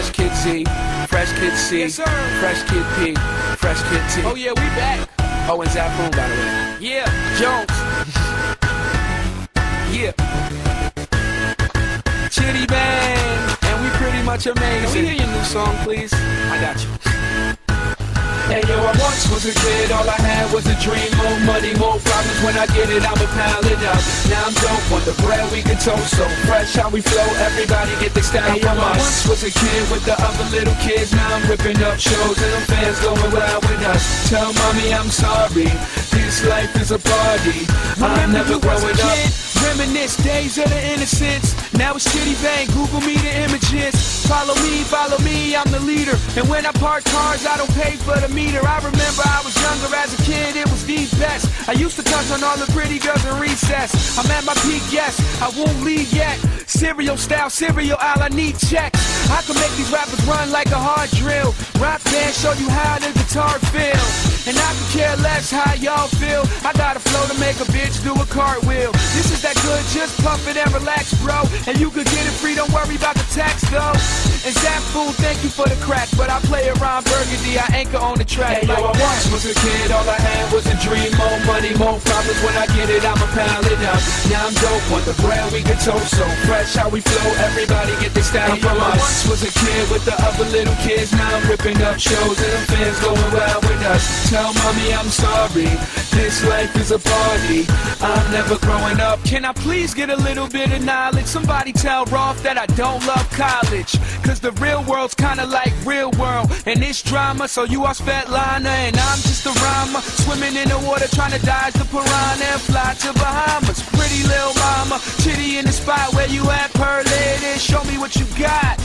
Fresh Kid Z, Fresh Kid C, Yes, sir. Fresh Kid P, Fresh Kid T. Oh yeah, we back. Oh, and Zafoon, by the way. Yeah. Jones. Yeah. Chitty Bang. And we pretty much amazing. Can we hear your new song, please? I got you. Hey yo, I once was a kid, all I had was a dream. More money, more problems, when I get it, I'ma pile it up. Now I'm dope, want the bread we can toast, so fresh how we flow, everybody get the style from us. I once was a kid with the other little kids, now I'm ripping up shows and them fans going wild with us. Tell mommy I'm sorry, this life is a party, I'm never growing up. Reminisce days of the innocence. Now it's Chitty Bang, Google me the images. Follow me, I'm the leader. And when I park cars, I don't pay for the meter. I remember I was younger as a kid, it was the best. I used to touch on all the pretty girls in recess. I'm at my peak, yes, I won't leave yet. Cereal style, cereal aisle, I need checks. I can make these rappers run like a hard drill. Rock band, show you how the guitar feel. And I can care less how y'all feel. I got a flow to make a bitch do a cartwheel. This is that good, just puff it and relax, bro. And you could get it free, don't worry about the tax, though. And Zafoon, thank you for the crack, but I play around Burgundy, I anchor on the track. Hey yo, I once was a kid, all I had was a dream. More money, more problems, when I get it, I'ma pile it up. Now I'm dope, want the bread we can toast, so fresh how we flow, everybody get the style from us. I once was a kid with the other little kids, now I'm ripping up shows and them fans going wild with us. Tell mommy I'm sorry, this life is a party, I'm never growing up. Can I please get a little bit of knowledge? Somebody tell Rolf that I don't love college. Cause the real world's kinda like real world. And it's drama, so you are Svetlana and I'm just a rhymer. Swimming in the water trying to dodge the piranha and fly to Bahamas. Pretty little mama, Chitty in the spot where you at, pearl lady, show me what you got.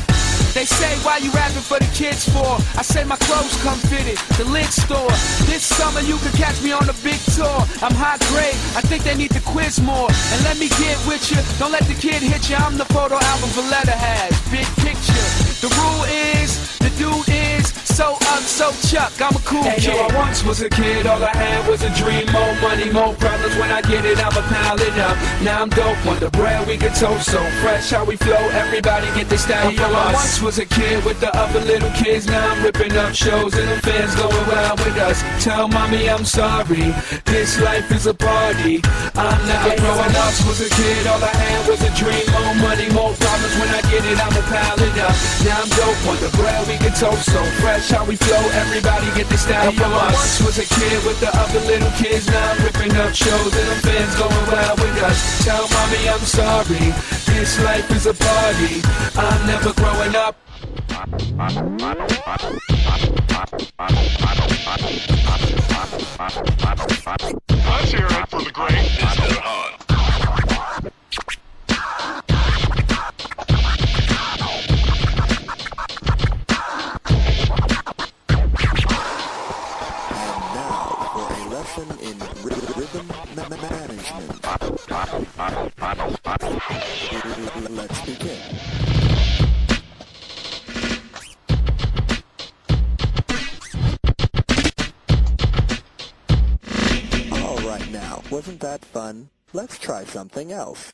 They say, why you rapping for the kids for? I say my clothes come fitted, the lint store. This summer you can catch me on the big tour. I'm high grade, I think they need to quiz more. And let me get with you, don't let the kid hit you. I'm the photo album Valletta has, big picture. The rule is, the dude is, so up, so Chuck, I'm a cool kid. Yo, I once was a kid, all I had was a dream. More money, more problems, when I get it, I'ma pile it up. Now I'm dope, want the bread we can toast, so fresh how we flow, everybody get the style from us. I once was a kid with the other little kids, now I'm ripping up shows and them fans going wild with us. Tell mommy I'm sorry, this life is a party, I'm never growing up. I was a kid, all I had was a dream. More money, more problems, when I get it, I'ma pile it up. Now I'm dope, want the bread we can toast, so fresh how we flow, everybody get the style from us. I once was a kid with the other little kids, now I'm ripping up shows and them fans going wild with us. Tell mommy I'm sorry, this life is a party, I'm never growing up. Let's hear it for the great Mr. Hunt. In rhythm management. Let's begin. All right now, wasn't that fun? Let's try something else.